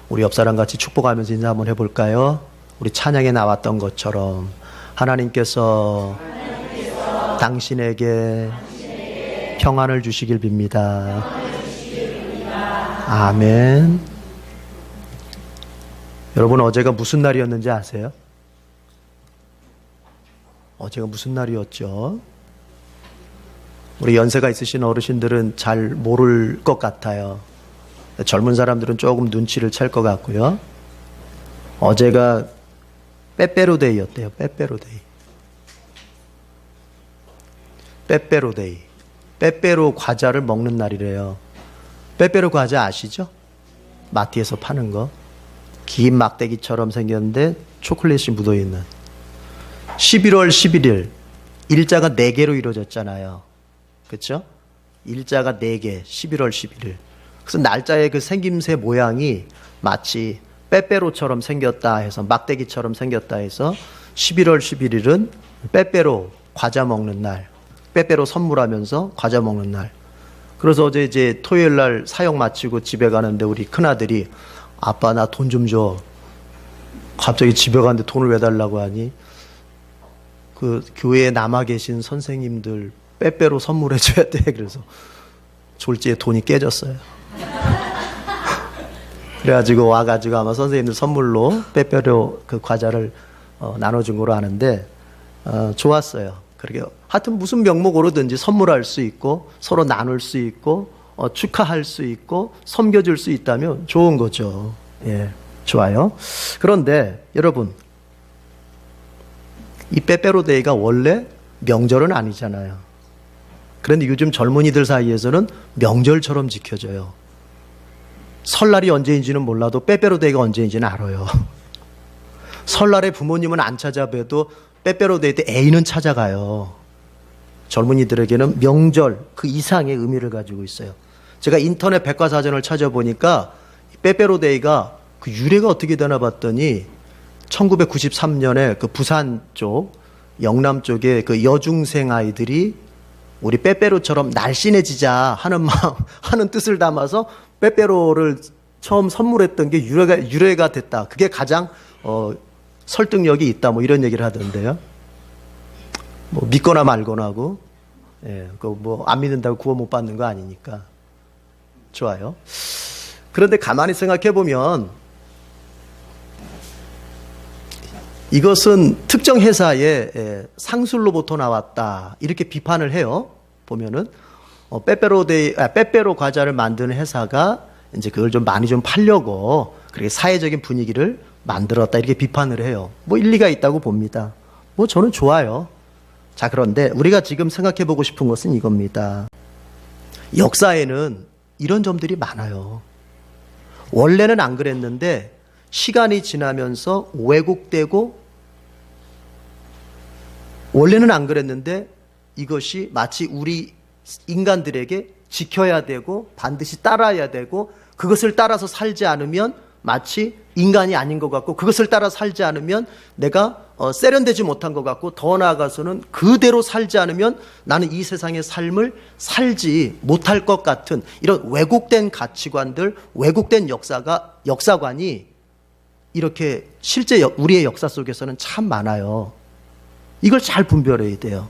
우리 옆 사람 같이 축복하면서 인사 한번 해볼까요? 우리 찬양에 나왔던 것처럼 하나님께서 당신에게 평안을 주시길 빕니다. 아멘. 여러분, 어제가 무슨 날이었는지 아세요? 어제가 무슨 날이었죠? 우리 연세가 있으신 어르신들은 잘 모를 것 같아요. 젊은 사람들은 조금 눈치를 챌 것 같고요. 어제가 빼빼로데이였대요. 빼빼로데이. 빼빼로데이. 빼빼로 과자를 먹는 날이래요. 빼빼로 과자 아시죠? 마트에서 파는 거. 긴 막대기처럼 생겼는데 초콜릿이 묻어있는. 11월 11일 일자가 4개로 이루어졌잖아요. 그렇죠? 일자가 4개. 11월 11일. 그래서 날짜의 그 생김새 모양이 마치 빼빼로처럼 생겼다 해서, 막대기처럼 생겼다 해서 11월 11일은 빼빼로 과자 먹는 날, 빼빼로 선물하면서 과자 먹는 날. 그래서 어제 이제 토요일 날 사역 마치고 집에 가는데 우리 큰아들이 아빠 나 돈 좀 줘. 갑자기 집에 가는데 돈을 왜 달라고 하니? 그 교회에 남아 계신 선생님들 빼빼로 선물해 줘야 돼. 그래서 졸지에 돈이 깨졌어요. 그래가지고 와가지고 아마 선생님들 선물로 빼빼로 그 과자를 나눠준 거로 아는데 좋았어요. 그렇게 하여튼 무슨 명목으로든지 선물할 수 있고 서로 나눌 수 있고 축하할 수 있고 섬겨줄 수 있다면 좋은 거죠. 예, 좋아요. 그런데 여러분, 이 빼빼로데이가 원래 명절은 아니잖아요. 그런데 요즘 젊은이들 사이에서는 명절처럼 지켜져요. 설날이 언제인지는 몰라도 빼빼로데이가 언제인지는 알아요. 설날에 부모님은 안 찾아뵈도 빼빼로데이 때 애인은 찾아가요. 젊은이들에게는 명절 그 이상의 의미를 가지고 있어요. 제가 인터넷 백과사전을 찾아보니까 빼빼로데이가 그 유래가 어떻게 되나 봤더니 1993년에 그 부산 쪽, 영남 쪽에 그 여중생 아이들이 우리 빼빼로처럼 날씬해지자 하는 마음, 하는 뜻을 담아서 빼빼로를 처음 선물했던 게 유래가 됐다. 그게 가장 설득력이 있다. 뭐 이런 얘기를 하던데요. 뭐 믿거나 말거나 하고, 예, 그 뭐 안 믿는다고 구원 못 받는 거 아니니까. 좋아요. 그런데 가만히 생각해 보면 이것은 특정 회사의 상술로부터 나왔다. 이렇게 비판을 해요. 보면은 빼빼로 과자를 만드는 회사가 이제 그걸 좀 많이 좀 팔려고 그렇게 사회적인 분위기를 만들었다. 이렇게 비판을 해요. 뭐 일리가 있다고 봅니다. 뭐 저는 좋아요. 자, 그런데 우리가 지금 생각해 보고 싶은 것은 이겁니다. 역사에는 이런 점들이 많아요. 원래는 안 그랬는데 시간이 지나면서 왜곡되고, 원래는 안 그랬는데 이것이 마치 우리 인간들에게 지켜야 되고 반드시 따라야 되고, 그것을 따라서 살지 않으면 마치 인간이 아닌 것 같고, 그것을 따라 살지 않으면 내가 세련되지 못한 것 같고, 더 나아가서는 그대로 살지 않으면 나는 이 세상의 삶을 살지 못할 것 같은 이런 왜곡된 가치관들, 왜곡된 역사관이 이렇게 실제 우리의 역사 속에서는 참 많아요. 이걸 잘 분별해야 돼요.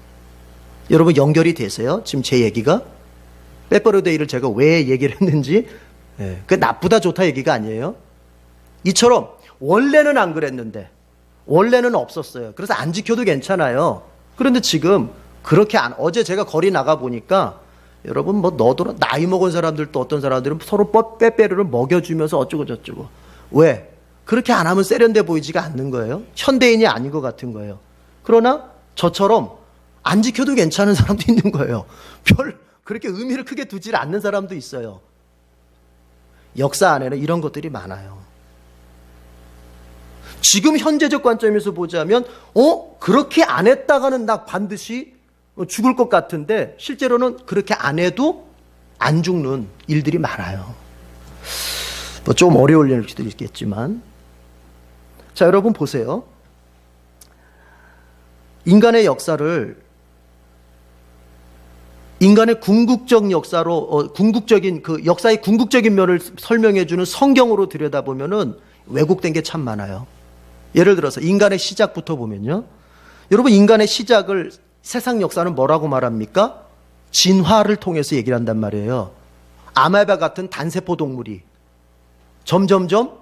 여러분, 연결이 되세요? 지금 제 얘기가? 빼빼로데이를 제가 왜 얘기를 했는지, 그 나쁘다 좋다 얘기가 아니에요. 이처럼 원래는 안 그랬는데, 원래는 없었어요. 그래서 안 지켜도 괜찮아요. 그런데 지금 그렇게 어제 제가 거리 나가 보니까 여러분 뭐 너도 나이 먹은 사람들도 어떤 사람들은 서로 빼빼로를 먹여주면서 어쩌고 저쩌고. 왜? 그렇게 안 하면 세련돼 보이지가 않는 거예요. 현대인이 아닌 것 같은 거예요. 그러나 저처럼 안 지켜도 괜찮은 사람도 있는 거예요. 그렇게 의미를 크게 두지 않는 사람도 있어요. 역사 안에는 이런 것들이 많아요. 지금 현재적 관점에서 보자면 그렇게 안 했다가는 나 반드시 죽을 것 같은데, 실제로는 그렇게 안 해도 안 죽는 일들이 많아요. 뭐 좀 어려울 일도 있겠지만, 자, 여러분 보세요. 인간의 역사를 인간의 궁극적 역사로 궁극적인 그 역사의 궁극적인 면을 설명해 주는 성경으로 들여다보면은 왜곡된 게 참 많아요. 예를 들어서 인간의 시작부터 보면요. 여러분, 인간의 시작을 세상 역사는 뭐라고 말합니까? 진화를 통해서 얘기를 한단 말이에요. 아메바 같은 단세포 동물이 점점점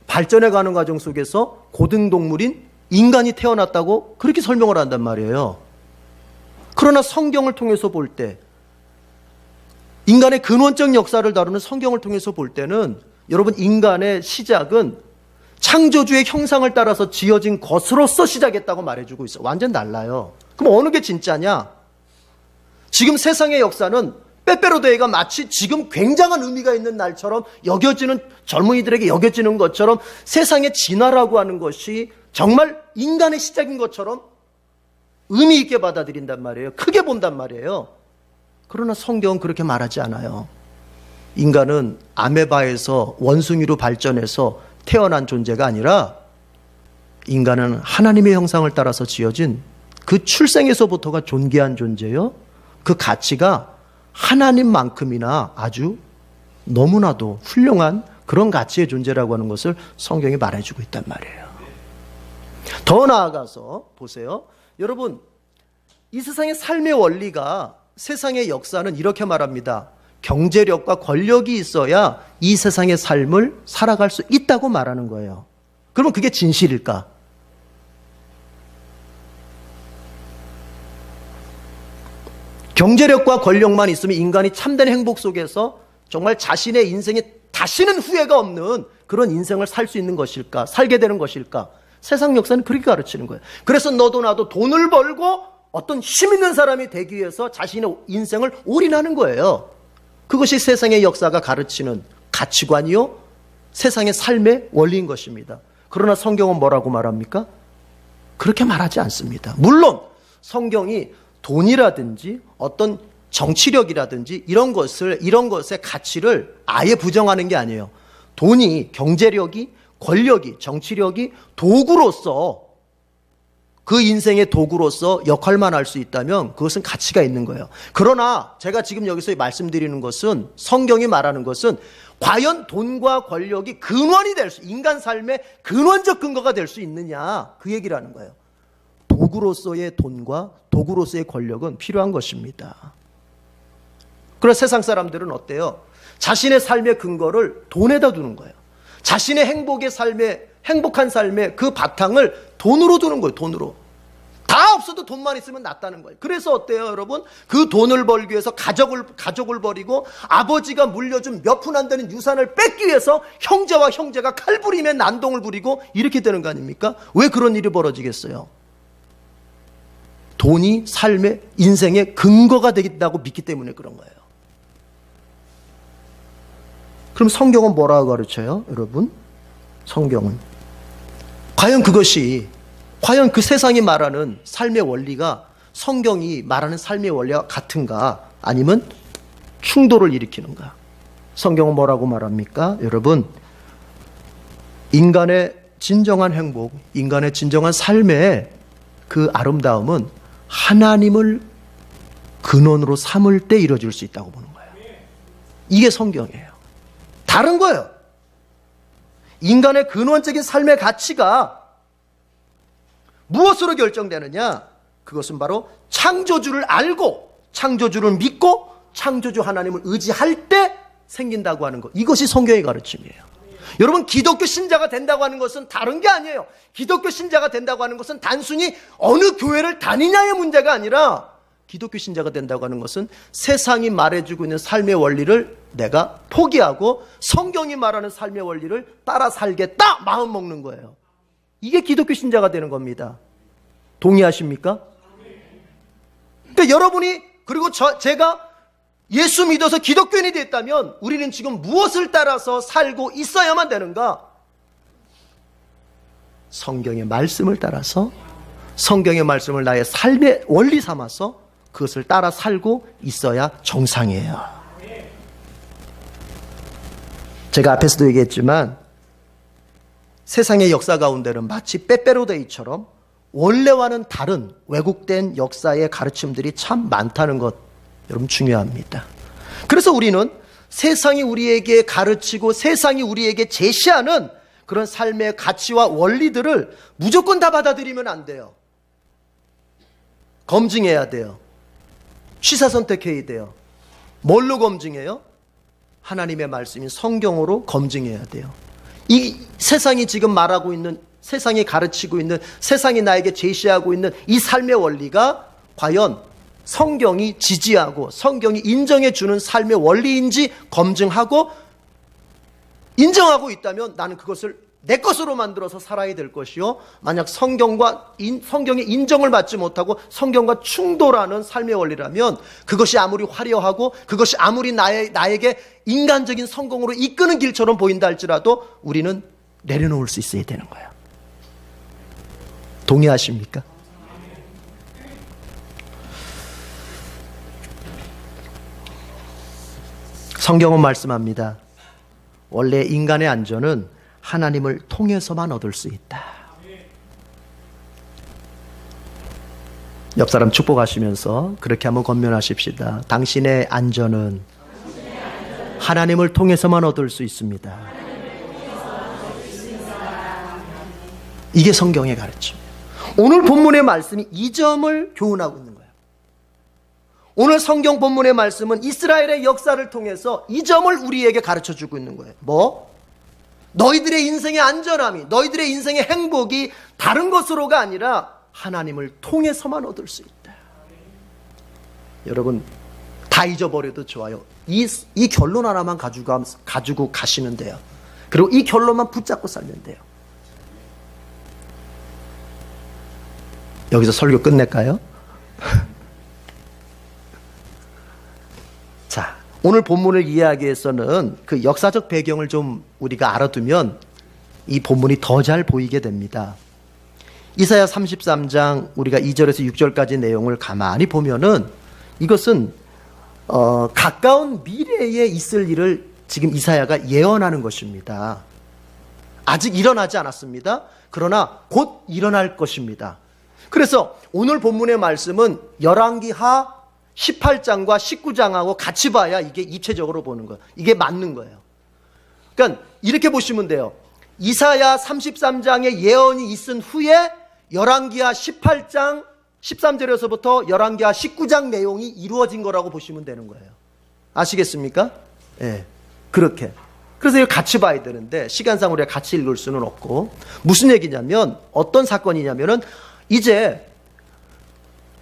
발전해 가는 과정 속에서 고등동물인 인간이 태어났다고 그렇게 설명을 한단 말이에요. 그러나 성경을 통해서 볼 때, 인간의 근원적 역사를 다루는 성경을 통해서 볼 때는 여러분, 인간의 시작은 창조주의 형상을 따라서 지어진 것으로서 시작했다고 말해주고 있어요. 완전 달라요. 그럼 어느 게 진짜냐? 지금 세상의 역사는 빼빼로데이가 마치 지금 굉장한 의미가 있는 날처럼 여겨지는, 젊은이들에게 여겨지는 것처럼 세상의 진화라고 하는 것이 정말 인간의 시작인 것처럼 의미 있게 받아들인단 말이에요. 크게 본단 말이에요. 그러나 성경은 그렇게 말하지 않아요. 인간은 아메바에서 원숭이로 발전해서 태어난 존재가 아니라 인간은 하나님의 형상을 따라서 지어진 그 출생에서부터가 존귀한 존재요. 그 가치가 하나님만큼이나 아주 너무나도 훌륭한 그런 가치의 존재라고 하는 것을 성경이 말해주고 있단 말이에요. 더 나아가서 보세요. 여러분, 이 세상의 삶의 원리가, 세상의 역사는 이렇게 말합니다. 경제력과 권력이 있어야 이 세상의 삶을 살아갈 수 있다고 말하는 거예요. 그러면 그게 진실일까? 경제력과 권력만 있으면 인간이 참된 행복 속에서 정말 자신의 인생에 다시는 후회가 없는 그런 인생을 살 수 있는 것일까? 살게 되는 것일까? 세상 역사는 그렇게 가르치는 거예요. 그래서 너도 나도 돈을 벌고 어떤 힘 있는 사람이 되기 위해서 자신의 인생을 올인하는 거예요. 그것이 세상의 역사가 가르치는 가치관이요, 세상의 삶의 원리인 것입니다. 그러나 성경은 뭐라고 말합니까? 그렇게 말하지 않습니다. 물론 성경이 돈이라든지 어떤 정치력이라든지 이런 것의 가치를 아예 부정하는 게 아니에요. 돈이, 경제력이, 권력이, 정치력이 도구로서, 그 인생의 도구로서 역할만 할 수 있다면 그것은 가치가 있는 거예요. 그러나 제가 지금 여기서 말씀드리는 것은, 성경이 말하는 것은 과연 돈과 권력이 근원이 될 수, 인간 삶의 근원적 근거가 될 수 있느냐, 그 얘기를 하는 거예요. 도구로서의 돈과 도구로서의 권력은 필요한 것입니다. 그러나 세상 사람들은 어때요? 자신의 삶의 근거를 돈에다 두는 거예요. 자신의 행복한 삶의 그 바탕을 돈으로 두는 거예요. 돈으로. 다 없어도 돈만 있으면 낫다는 거예요. 그래서 어때요, 여러분? 그 돈을 벌기 위해서 가족을 버리고 아버지가 물려준 몇 푼 안 되는 유산을 뺏기 위해서 형제와 형제가 칼부림에 난동을 부리고 이렇게 되는 거 아닙니까? 왜 그런 일이 벌어지겠어요? 돈이 삶의, 인생의 근거가 되겠다고 믿기 때문에 그런 거예요. 그럼 성경은 뭐라고 가르쳐요, 여러분? 성경은 과연 그 세상이 말하는 삶의 원리가 성경이 말하는 삶의 원리와 같은가, 아니면 충돌을 일으키는가? 성경은 뭐라고 말합니까? 여러분, 인간의 진정한 행복, 인간의 진정한 삶의 그 아름다움은 하나님을 근원으로 삼을 때 이루어질 수 있다고 보는 거예요. 이게 성경이에요. 다른 거예요. 인간의 근원적인 삶의 가치가 무엇으로 결정되느냐? 그것은 바로 창조주를 알고, 창조주를 믿고, 창조주 하나님을 의지할 때 생긴다고 하는 것. 이것이 성경의 가르침이에요. 여러분, 기독교 신자가 된다고 하는 것은 다른 게 아니에요. 기독교 신자가 된다고 하는 것은 단순히 어느 교회를 다니냐의 문제가 아니라, 기독교 신자가 된다고 하는 것은 세상이 말해주고 있는 삶의 원리를 내가 포기하고 성경이 말하는 삶의 원리를 따라 살겠다 마음 먹는 거예요. 이게 기독교 신자가 되는 겁니다. 동의하십니까? 그러니까 여러분이, 그리고 제가 예수 믿어서 기독교인이 됐다면 우리는 지금 무엇을 따라서 살고 있어야만 되는가? 성경의 말씀을 따라서, 성경의 말씀을 나의 삶의 원리 삼아서 그것을 따라 살고 있어야 정상이에요. 제가 앞에서도 얘기했지만 세상의 역사 가운데는 마치 빼빼로데이처럼 원래와는 다른 왜곡된 역사의 가르침들이 참 많다는 것, 여러분 중요합니다. 그래서 우리는 세상이 우리에게 가르치고 세상이 우리에게 제시하는 그런 삶의 가치와 원리들을 무조건 다 받아들이면 안 돼요. 검증해야 돼요. 취사선택해야 돼요. 뭘로 검증해요? 하나님의 말씀인 성경으로 검증해야 돼요. 이 세상이 지금 말하고 있는, 세상이 가르치고 있는, 세상이 나에게 제시하고 있는 이 삶의 원리가 과연 성경이 지지하고 성경이 인정해 주는 삶의 원리인지 검증하고 인정하고 있다면 나는 그것을 내 것으로 만들어서 살아야 될 것이요, 만약 성경의 인정을 받지 못하고 성경과 충돌하는 삶의 원리라면 그것이 아무리 화려하고 그것이 아무리 나에게 인간적인 성공으로 이끄는 길처럼 보인다 할지라도 우리는 내려놓을 수 있어야 되는 거예요. 동의하십니까? 성경은 말씀합니다. 원래 인간의 안전은 하나님을 통해서만 얻을 수 있다. 옆 사람 축복하시면서 그렇게 한번 권면하십시다. 당신의 안전은 하나님을 통해서만 얻을 수 있습니다. 이게 성경의 가르침이에요. 오늘 본문의 말씀이 이 점을 교훈하고 있는 거예요. 오늘 성경 본문의 말씀은 이스라엘의 역사를 통해서 이 점을 우리에게 가르쳐주고 있는 거예요. 뭐? 너희들의 인생의 안전함이, 너희들의 인생의 행복이 다른 것으로가 아니라 하나님을 통해서만 얻을 수 있다. 여러분, 다 잊어버려도 좋아요. 이 결론 하나만 가지고 가시면 돼요. 그리고 이 결론만 붙잡고 살면 돼요. 여기서 설교 끝낼까요? 자, 오늘 본문을 이해하기 위해서는 그 역사적 배경을 좀 우리가 알아두면 이 본문이 더 잘 보이게 됩니다. 이사야 33장 우리가 2절에서 6절까지 내용을 가만히 보면은 이것은 가까운 미래에 있을 일을 지금 이사야가 예언하는 것입니다. 아직 일어나지 않았습니다. 그러나 곧 일어날 것입니다. 그래서 오늘 본문의 말씀은 열왕기하 18장과 19장하고 같이 봐야 이게 입체적으로 보는 거예요. 이게 맞는 거예요. 그러니까 이렇게 보시면 돼요. 이사야 33장의 예언이 있은 후에 열왕기하 18장 13절에서부터 열왕기하 19장 내용이 이루어진 거라고 보시면 되는 거예요. 아시겠습니까? 예, 그렇게. 그래서 이걸 같이 봐야 되는데 시간상 우리가 같이 읽을 수는 없고, 무슨 얘기냐면 어떤 사건이냐면은 이제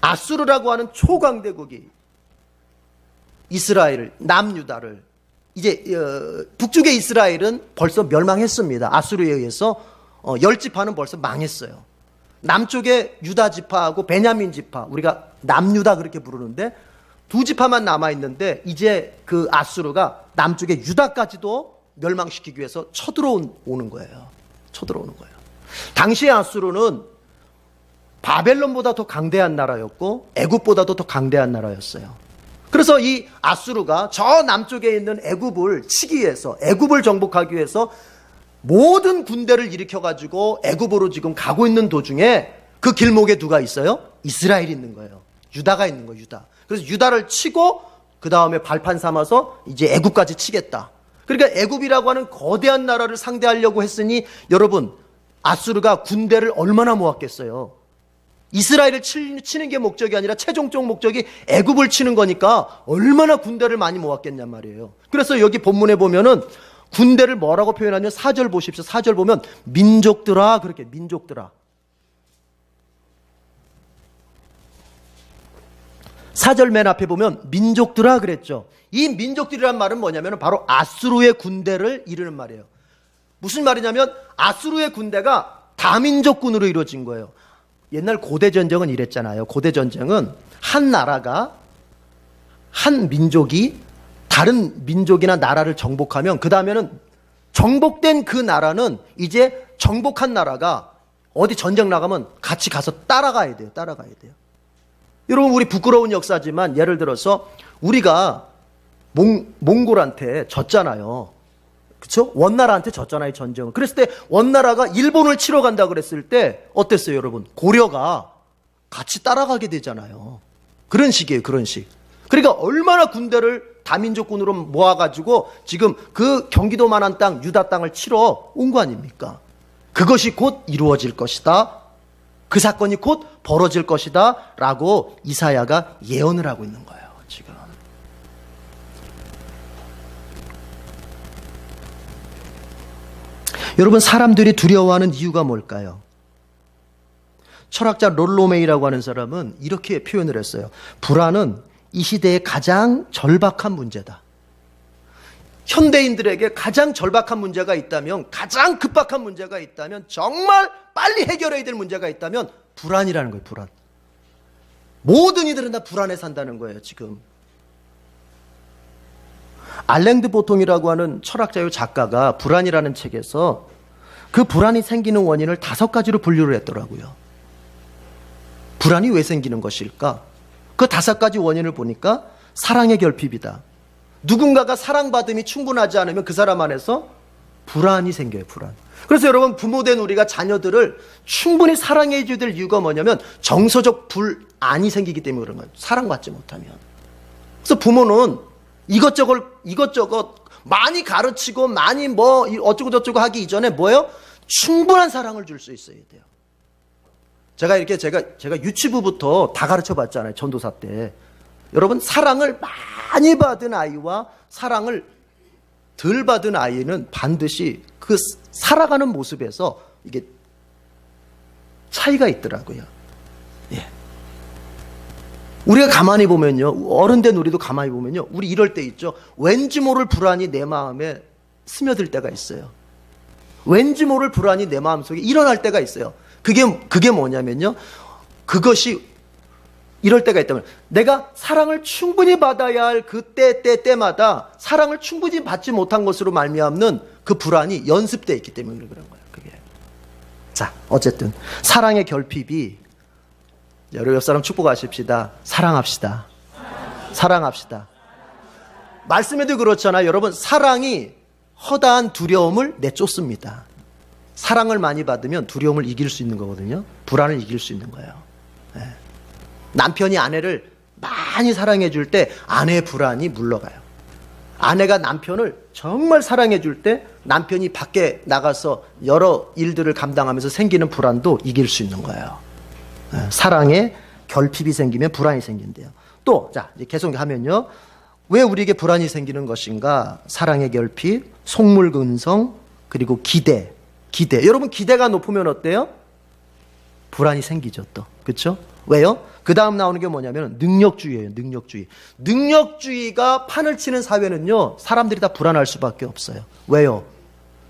아수르라고 하는 초강대국이 이스라엘을, 남유다를, 이제 북쪽의 이스라엘은 벌써 멸망했습니다. 아수르에 의해서 10지파는 벌써 망했어요. 남쪽에 유다 지파하고 베냐민 지파, 우리가 남유다 그렇게 부르는데 2지파만 남아있는데 이제 그 아수르가 남쪽의 유다까지도 멸망시키기 위해서 쳐들어오는 거예요. 쳐들어오는 거예요. 당시의 아수르는 바벨론보다 더 강대한 나라였고 애굽보다도 더 강대한 나라였어요. 그래서 이 아수르가 저 남쪽에 있는 애굽을 치기 위해서, 애굽을 정복하기 위해서 모든 군대를 일으켜가지고 애굽으로 지금 가고 있는 도중에 그 길목에 누가 있어요? 이스라엘이 있는 거예요. 유다가 있는 거예요. 유다. 그래서 유다를 치고 그 다음에 발판 삼아서 이제 애굽까지 치겠다. 그러니까 애굽이라고 하는 거대한 나라를 상대하려고 했으니 여러분, 아수르가 군대를 얼마나 모았겠어요. 이스라엘을 치는 게 목적이 아니라 최종적 목적이 애굽을 치는 거니까 얼마나 군대를 많이 모았겠냔 말이에요. 그래서 여기 본문에 보면은 군대를 뭐라고 표현하냐면 4절 보십시오. 4절 보면 민족들아, 그렇게 민족들아. 4절 맨 앞에 보면 민족들아 그랬죠. 이 민족들이란 말은 뭐냐면 바로 아수르의 군대를 이르는 말이에요. 무슨 말이냐면 아수르의 군대가 다민족군으로 이루어진 거예요. 옛날 고대 전쟁은 이랬잖아요. 고대 전쟁은 한 나라가, 한 민족이 다른 민족이나 나라를 정복하면 그 다음에는 정복된 그 나라는 이제 정복한 나라가 어디 전쟁 나가면 같이 가서 따라가야 돼요. 따라가야 돼요. 여러분, 우리 부끄러운 역사지만 예를 들어서 우리가 몽골한테 졌잖아요. 그렇죠? 원나라한테 졌잖아요, 전쟁을. 그랬을 때 원나라가 일본을 치러 간다 그랬을 때 어땠어요, 여러분? 고려가 같이 따라가게 되잖아요. 그런 식이에요, 그런 식. 그러니까 얼마나 군대를 다민족군으로 모아가지고 지금 그 경기도만한 땅, 유다 땅을 치러 온 거 아닙니까? 그것이 곧 이루어질 것이다. 그 사건이 곧 벌어질 것이다 라고 이사야가 예언을 하고 있는 거예요. 지금 여러분, 사람들이 두려워하는 이유가 뭘까요? 철학자 롤로메이라고 하는 사람은 이렇게 표현을 했어요. 불안은 이 시대의 가장 절박한 문제다. 현대인들에게 가장 절박한 문제가 있다면, 가장 급박한 문제가 있다면, 정말 빨리 해결해야 될 문제가 있다면 불안이라는 거예요. 불안. 모든 이들은 다 불안에 산다는 거예요. 지금 알랭드 보통이라고 하는 철학자요 작가가 불안이라는 책에서 그 불안이 생기는 원인을 5가지로 분류를 했더라고요. 불안이 왜 생기는 것일까? 그 5가지 원인을 보니까 사랑의 결핍이다. 누군가가 사랑받음이 충분하지 않으면 그 사람 안에서 불안이 생겨요. 불안. 그래서 여러분, 부모된 우리가 자녀들을 충분히 사랑해 줘야 될 이유가 뭐냐면 정서적 불안이 생기기 때문에 그런 거예요. 사랑받지 못하면. 그래서 부모는 이것저것 많이 가르치고 많이 뭐 어쩌고 저쩌고 하기 이전에 뭐예요? 충분한 사랑을 줄 수 있어야 돼요. 제가 유치부부터 다 가르쳐 봤잖아요. 전도사 때. 여러분, 사랑을 많이 받은 아이와 사랑을 덜 받은 아이는 반드시 그 살아가는 모습에서 이게 차이가 있더라고요. 예. 우리가 가만히 보면요, 어른된 우리도 가만히 보면요, 우리 이럴 때 있죠. 왠지 모를 불안이 내 마음에 스며들 때가 있어요. 왠지 모를 불안이 내 마음속에 일어날 때가 있어요. 그게 뭐냐면요, 그것이 이럴 때가 있다면, 내가 사랑을 충분히 받아야 할 때마다 사랑을 충분히 받지 못한 것으로 말미암는 그 불안이 연습되어 있기 때문에 그런 거예요. 그게. 자, 어쨌든 사랑의 결핍이, 여러분 옆 사람 축복하십시다. 사랑합시다. 사랑합시다. 말씀에도 그렇잖아요. 여러분, 사랑이 허다한 두려움을 내쫓습니다. 사랑을 많이 받으면 두려움을 이길 수 있는 거거든요. 불안을 이길 수 있는 거예요. 네. 남편이 아내를 많이 사랑해 줄 때 아내의 불안이 물러가요. 아내가 남편을 정말 사랑해 줄 때 남편이 밖에 나가서 여러 일들을 감당하면서 생기는 불안도 이길 수 있는 거예요. 사랑에 결핍이 생기면 불안이 생긴대요. 또, 자, 이제 계속 하면요. 왜 우리에게 불안이 생기는 것인가? 사랑의 결핍, 속물근성, 그리고 기대. 여러분, 기대가 높으면 어때요? 불안이 생기죠, 또. 그렇죠? 왜요? 그 다음 나오는 게 뭐냐면 능력주의예요. 능력주의가 판을 치는 사회는요, 사람들이 다 불안할 수밖에 없어요. 왜요?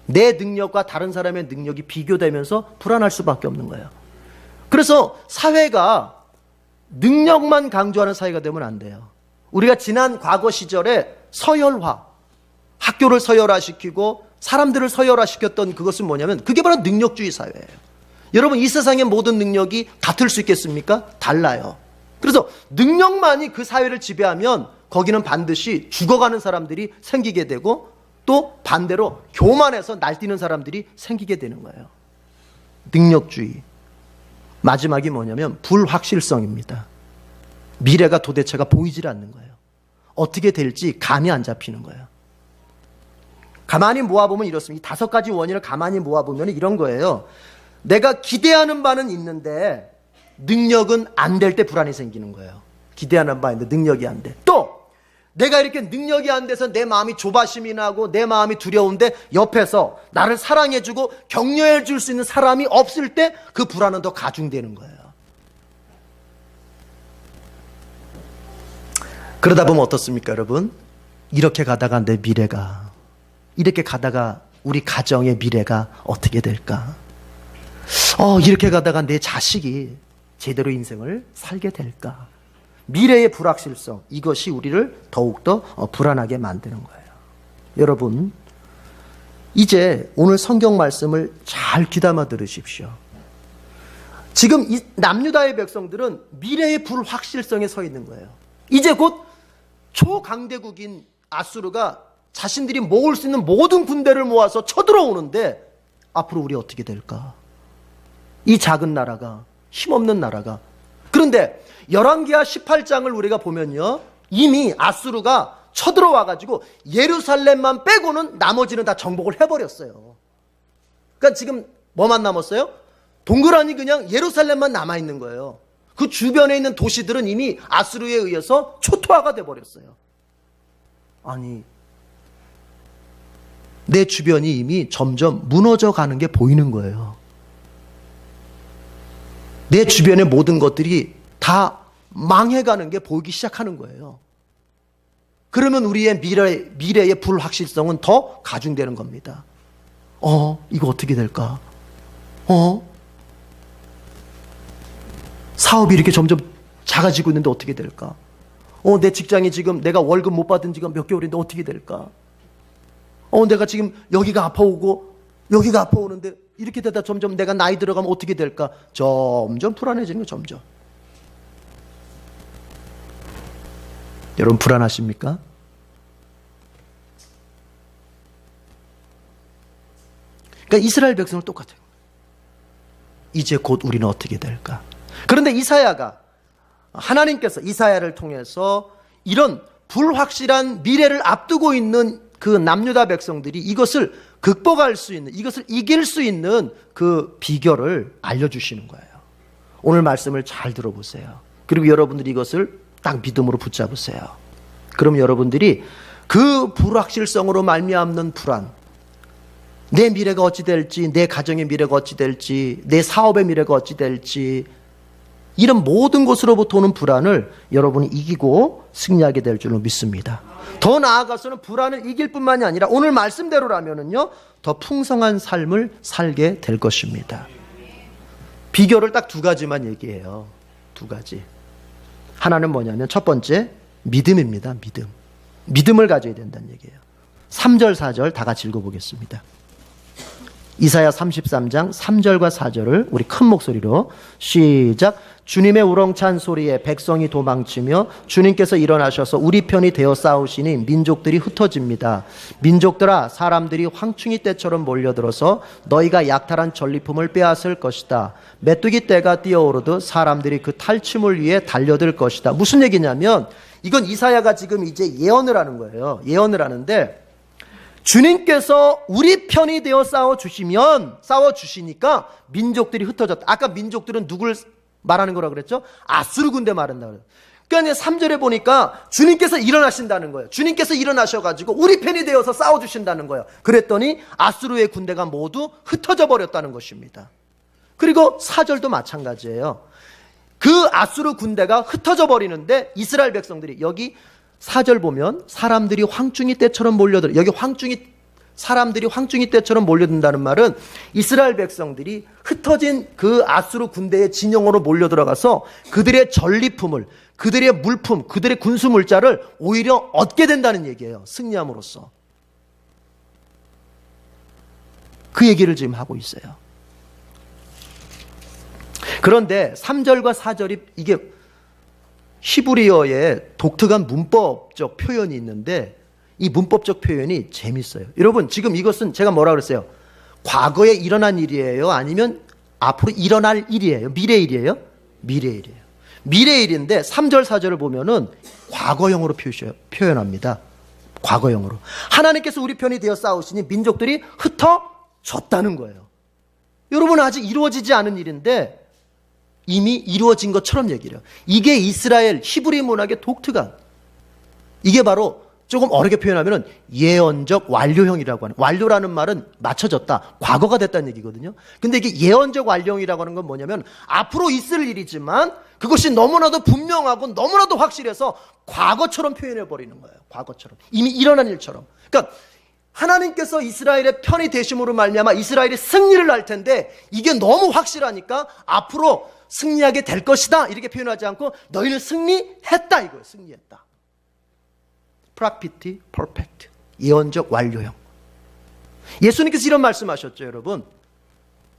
내 능력과 다른 사람의 능력이 비교되면서 불안할 수밖에 없는 거예요. 그래서 사회가 능력만 강조하는 사회가 되면 안 돼요. 우리가 지난 과거 시절에 서열화, 학교를 서열화시키고 사람들을 서열화시켰던 그것은 뭐냐면 그게 바로 능력주의 사회예요. 여러분, 이 세상의 모든 능력이 같을 수 있겠습니까? 달라요. 그래서 능력만이 그 사회를 지배하면 거기는 반드시 죽어가는 사람들이 생기게 되고, 또 반대로 교만해서 날뛰는 사람들이 생기게 되는 거예요. 능력주의. 마지막이 뭐냐면 불확실성입니다. 미래가 도대체가 보이질 않는 거예요. 어떻게 될지 감이 안 잡히는 거예요. 가만히 모아보면 이렇습니다. 이 5가지 원인을 가만히 모아보면 이런 거예요. 내가 기대하는 바는 있는데 능력은 안 될 때 불안이 생기는 거예요. 기대하는 바 있는데 능력이 안 돼. 또 내가 이렇게 능력이 안 돼서 내 마음이 조바심이 나고 내 마음이 두려운데 옆에서 나를 사랑해주고 격려해줄 수 있는 사람이 없을 때 그 불안은 더 가중되는 거예요. 그러다 보면 어떻습니까, 여러분? 이렇게 가다가 내 미래가, 이렇게 가다가 우리 가정의 미래가 어떻게 될까? 이렇게 가다가 내 자식이 제대로 인생을 살게 될까? 미래의 불확실성, 이것이 우리를 더욱더 불안하게 만드는 거예요. 여러분, 이제 오늘 성경 말씀을 잘 귀담아 들으십시오. 지금 이 남유다의 백성들은 미래의 불확실성에 서 있는 거예요. 이제 곧 초강대국인 아수르가 자신들이 모을 수 있는 모든 군대를 모아서 쳐들어오는데 앞으로 우리 어떻게 될까? 이 작은 나라가, 힘없는 나라가. 그런데 열왕기하 18장을 우리가 보면요, 이미 아수르가 쳐들어와가지고 예루살렘만 빼고는 나머지는 다 정복을 해버렸어요. 그러니까 지금 뭐만 남았어요? 동그라니 그냥 예루살렘만 남아있는 거예요. 그 주변에 있는 도시들은 이미 아수르에 의해서 초토화가 돼버렸어요. 아니, 내 주변이 이미 점점 무너져 가는 게 보이는 거예요. 내 주변의 모든 것들이 다 망해가는 게 보이기 시작하는 거예요. 그러면 우리의 미래의 불확실성은 더 가중되는 겁니다. 이거 어떻게 될까? 사업이 이렇게 점점 작아지고 있는데 어떻게 될까? 내 직장이 지금 내가 월급 못 받은 지가 몇 개월인데 어떻게 될까? 내가 지금 여기가 아파오고 여기가 아파오는데 이렇게 되다 점점 내가 나이 들어가면 어떻게 될까? 점점 불안해지는 거 점점. 여러분 불안하십니까? 그러니까 이스라엘 백성은 똑같아요. 이제 곧 우리는 어떻게 될까? 그런데 이사야가 하나님께서 이사야를 통해서 이런 불확실한 미래를 앞두고 있는 그 남유다 백성들이 이것을 극복할 수 있는, 이것을 이길 수 있는 그 비결을 알려주시는 거예요. 오늘 말씀을 잘 들어보세요. 그리고 여러분들이 이것을 딱 믿음으로 붙잡으세요. 그럼 여러분들이 그 불확실성으로 말미암는 불안, 내 미래가 어찌 될지, 내 가정의 미래가 어찌 될지, 내 사업의 미래가 어찌 될지, 이런 모든 것으로부터 오는 불안을 여러분이 이기고 승리하게 될 줄로 믿습니다. 더 나아가서는 불안을 이길 뿐만이 아니라 오늘 말씀대로라면은요, 더 풍성한 삶을 살게 될 것입니다. 비결을 딱 두 가지만 얘기해요. 두 가지. 하나는 뭐냐면 첫 번째, 믿음입니다. 믿음. 믿음을 가져야 된다는 얘기예요. 3절, 4절 다 같이 읽어보겠습니다. 이사야 33장 3절과 4절을 우리 큰 목소리로 시작. 주님의 우렁찬 소리에 백성이 도망치며 주님께서 일어나셔서 우리 편이 되어 싸우시니 민족들이 흩어집니다. 민족들아, 사람들이 황충이 때처럼 몰려들어서 너희가 약탈한 전리품을 빼앗을 것이다. 메뚜기 떼가 뛰어오르듯 사람들이 그 탈취물 위에 달려들 것이다. 무슨 얘기냐면 이건 이사야가 지금 이제 예언을 하는 거예요. 예언을 하는데 주님께서 우리 편이 되어 싸워주시니까 민족들이 흩어졌다. 아까 민족들은 누굴 말하는 거라고 그랬죠? 아수르 군대 말한다 그래요. 그러니까 3절에 보니까 주님께서 일어나신다는 거예요. 주님께서 일어나셔가지고 우리 편이 되어서 싸워주신다는 거예요. 그랬더니 아수르의 군대가 모두 흩어져 버렸다는 것입니다. 그리고 4절도 마찬가지예요. 그 아수르 군대가 흩어져 버리는데 이스라엘 백성들이, 여기 4절 보면 사람들이 황충이 떼처럼 몰려들, 여기 사람들이 황충이 떼처럼 몰려든다는 말은 이스라엘 백성들이 흩어진 그 아수르 군대의 진영으로 몰려들어가서 그들의 전리품을, 그들의 물품, 그들의 군수 물자를 오히려 얻게 된다는 얘기예요. 승리함으로써. 그 얘기를 지금 하고 있어요. 그런데 3절과 4절이 이게 히브리어의 독특한 문법적 표현이 있는데 이 문법적 표현이 재밌어요. 여러분 지금 이것은 제가 뭐라 그랬어요? 과거에 일어난 일이에요? 아니면 앞으로 일어날 일이에요? 미래 일이에요? 미래 일이에요. 미래 일인데 3절 4절을 보면은 과거형으로 표현합니다. 과거형으로. 하나님께서 우리 편이 되어 싸우시니 민족들이 흩어졌다는 거예요. 여러분 아직 이루어지지 않은 일인데 이미 이루어진 것처럼 얘기를 해요. 이게 이스라엘 히브리 문학의 독특한, 이게 바로 조금 어렵게 표현하면 예언적 완료형이라고 하는, 완료라는 말은 맞춰졌다, 과거가 됐다는 얘기거든요. 근데 이게 예언적 완료형이라고 하는 건 뭐냐면 앞으로 있을 일이지만 그것이 너무나도 분명하고 너무나도 확실해서 과거처럼 표현해 버리는 거예요. 과거처럼, 이미 일어난 일처럼. 그러니까 하나님께서 이스라엘의 편이 되심으로 말미암아 이스라엘이 승리를 할 텐데 이게 너무 확실하니까 앞으로 승리하게 될 것이다 이렇게 표현하지 않고 너희는 승리했다 이거예요. 승리했다. 프라피티 퍼펙트, 예언적 완료형. 예수님께서 이런 말씀하셨죠. 여러분,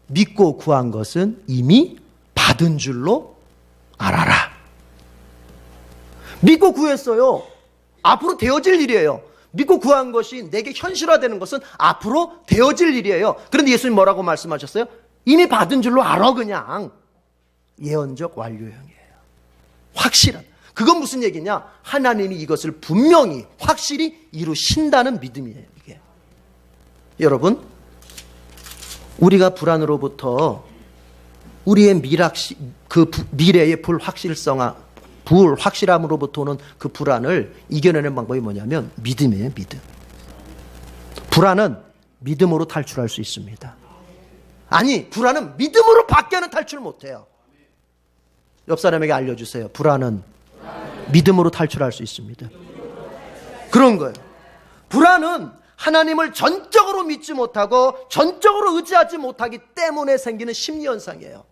믿고 구한 것은 이미 받은 줄로 알아라. 믿고 구했어요. 앞으로 되어질 일이에요. 믿고 구한 것이 내게 현실화되는 것은 앞으로 되어질 일이에요. 그런데 예수님 뭐라고 말씀하셨어요? 이미 받은 줄로 알아. 그냥 예언적 완료형이에요. 확실한. 그건 무슨 얘기냐? 하나님이 이것을 분명히 확실히 이루신다는 믿음이에요. 이게. 여러분, 우리가 불안으로부터 우리의 미래의 불확실함으로부터 오는 그 불안을 이겨내는 방법이 뭐냐면 믿음이에요. 믿음. 불안은 믿음으로 탈출할 수 있습니다. 아니, 불안은 믿음으로 밖에는 탈출 못해요. 옆 사람에게 알려주세요. 불안은 믿음으로 탈출할 수 있습니다. 그런 거예요. 불안은 하나님을 전적으로 믿지 못하고 전적으로 의지하지 못하기 때문에 생기는 심리현상이에요.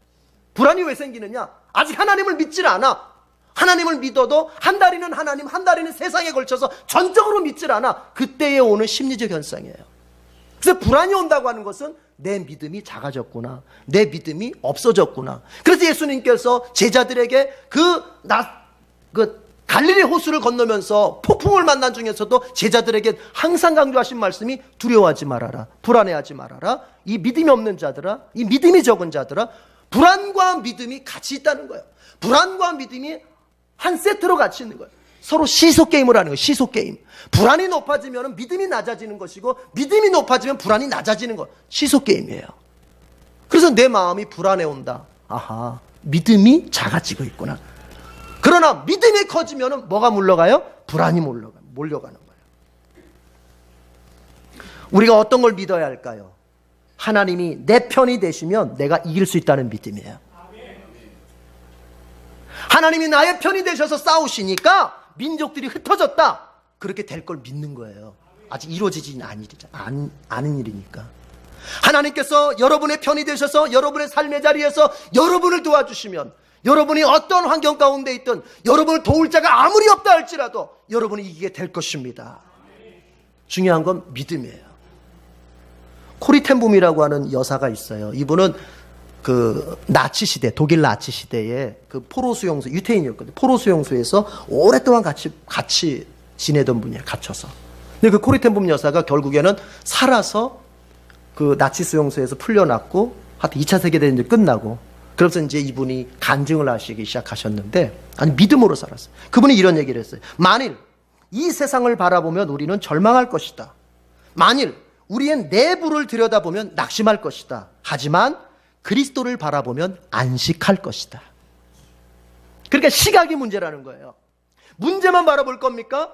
불안이 왜 생기느냐? 아직 하나님을 믿질 않아. 하나님을 믿어도 한 다리는 하나님, 한 다리는 세상에 걸쳐서 전적으로 믿질 않아. 그때에 오는 심리적 현상이에요. 그래서 불안이 온다고 하는 것은 내 믿음이 작아졌구나, 내 믿음이 없어졌구나. 그래서 예수님께서 제자들에게 갈릴리 호수를 건너면서 폭풍을 만난 중에서도 제자들에게 항상 강조하신 말씀이 두려워하지 말아라, 불안해하지 말아라. 이 믿음이 없는 자들아, 이 믿음이 적은 자들아, 불안과 믿음이 같이 있다는 거예요. 불안과 믿음이 한 세트로 같이 있는 거예요. 서로 시소게임을 하는 거예요. 시소게임. 불안이 높아지면 믿음이 낮아지는 것이고, 믿음이 높아지면 불안이 낮아지는 것. 시소게임이에요. 그래서 내 마음이 불안해 온다. 아하, 믿음이 작아지고 있구나. 그러나 믿음이 커지면 뭐가 물러가요? 불안이 몰려가는 거예요. 우리가 어떤 걸 믿어야 할까요? 하나님이 내 편이 되시면 내가 이길 수 있다는 믿음이에요. 하나님이 나의 편이 되셔서 싸우시니까 민족들이 흩어졌다. 그렇게 될 걸 믿는 거예요. 아직 이루어지지 않은 일이니까. 하나님께서 여러분의 편이 되셔서 여러분의 삶의 자리에서 여러분을 도와주시면, 여러분이 어떤 환경 가운데 있든 여러분을 도울 자가 아무리 없다 할지라도 여러분이 이기게 될 것입니다. 중요한 건 믿음이에요. 코리 텐붐이라고 하는 여사가 있어요. 이분은 나치 시대, 독일 나치 시대에 포로 수용소, 유태인이었거든요. 포로 수용소에서 오랫동안 같이 지내던 분이에요. 갇혀서. 근데 코리 텐붐 여사가 결국에는 살아서 나치 수용소에서 풀려났고, 하여튼 2차 세계대전이 끝나고, 그래서 이제 이분이 간증을 하시기 시작하셨는데, 아니, 믿음으로 살았어요. 그분이 이런 얘기를 했어요. 만일 이 세상을 바라보면 우리는 절망할 것이다. 만일 우리의 내부를 들여다보면 낙심할 것이다. 하지만 그리스도를 바라보면 안식할 것이다. 그러니까 시각이 문제라는 거예요. 문제만 바라볼 겁니까?